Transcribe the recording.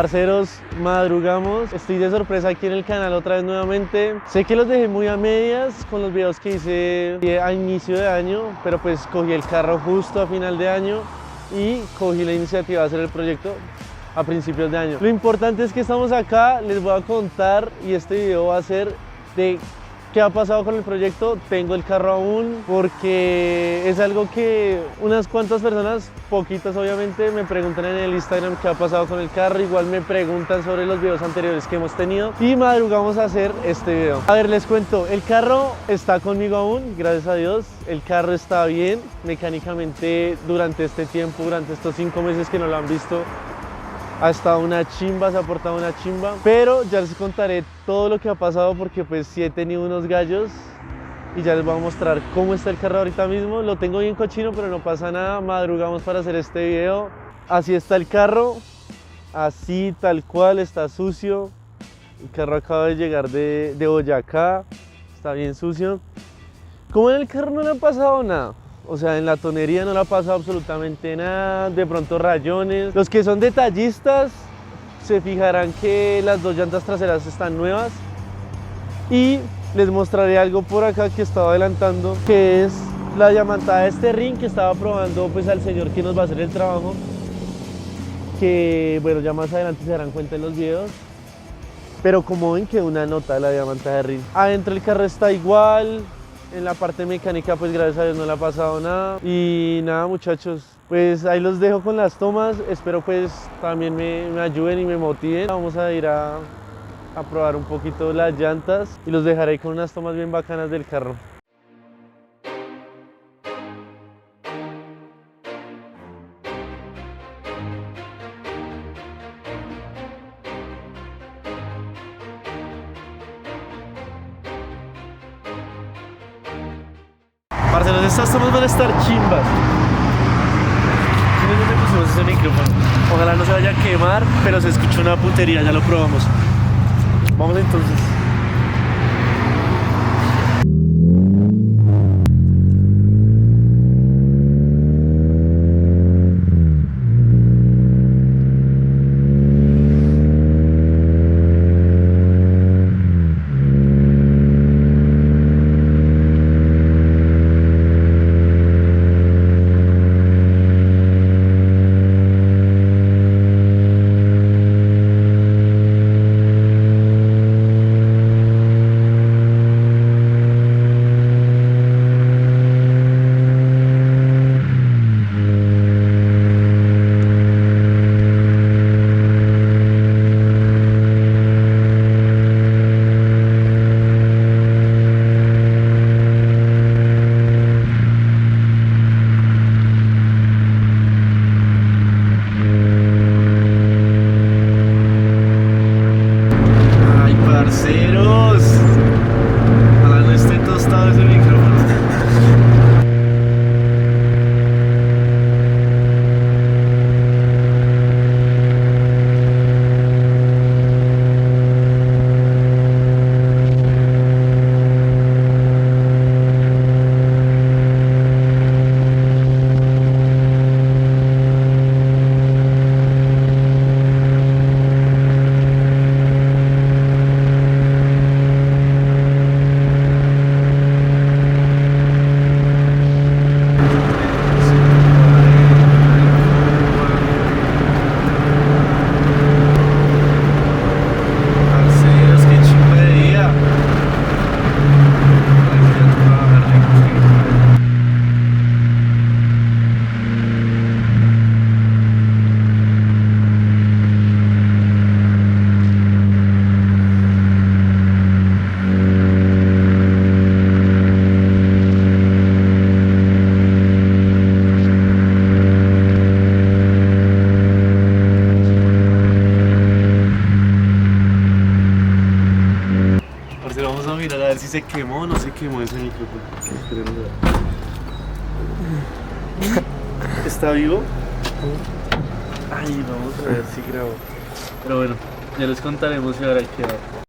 Parceros, madrugamos, estoy de sorpresa aquí en el canal otra vez nuevamente. Sé que los dejé muy a medias con los videos que hice a inicio de año, pero pues cogí el carro justo a final de año y cogí la iniciativa de hacer el proyecto a principios de año. Lo importante es que estamos acá, les voy a contar y este video va a ser de qué ha pasado con el proyecto. Tengo el carro aún porque es algo que unas cuantas personas, poquitas obviamente, me preguntan en el Instagram qué ha pasado con el carro. Igual me preguntan sobre los videos anteriores que hemos tenido y madrugamos a hacer este video. A ver, les cuento, el carro está conmigo aún, gracias a Dios. El carro está bien mecánicamente durante este tiempo, durante estos 5 meses que no lo han visto. Ha estado una chimba, se ha portado una chimba, pero ya les contaré todo lo que ha pasado porque pues sí he tenido unos gallos y ya les voy a mostrar cómo está el carro ahorita mismo. Lo tengo bien cochino, pero no pasa nada, madrugamos para hacer este video. Así está el carro, así tal cual, está sucio. El carro acaba de llegar de Boyacá, está bien sucio. Como en el carro no le ha pasado nada. O sea, en la tonería no le ha pasado absolutamente nada, de pronto rayones. Los que son detallistas se fijarán que las 2 llantas traseras están nuevas. Y les mostraré algo por acá que estaba adelantando, que es la diamantada de este ring que estaba probando pues al señor que nos va a hacer el trabajo. Que bueno, ya más adelante se darán cuenta en los videos. Pero como ven, que una nota de la diamantada de ring. Adentro el carro está igual. En la parte mecánica pues gracias a Dios no le ha pasado nada. Y nada muchachos, pues ahí los dejo con las tomas. Espero pues también me ayuden y me motiven. Vamos a ir a probar un poquito las llantas y los dejaré con unas tomas bien bacanas del carro. Parceros, estas tomas van a estar chimbas. Miren dónde pusimos ese micrófono. Ojalá no se vaya a quemar, pero se escuchó una putería, ya lo probamos. Vamos entonces. Parceros, ojalá no esté tostado ese micrófono. Vamos a mirar a ver si se quemó o no se quemó ese micrófono. ¿Está vivo? Ay, vamos a ver si grabó. Pero bueno, ya les contaremos si habrá quedado.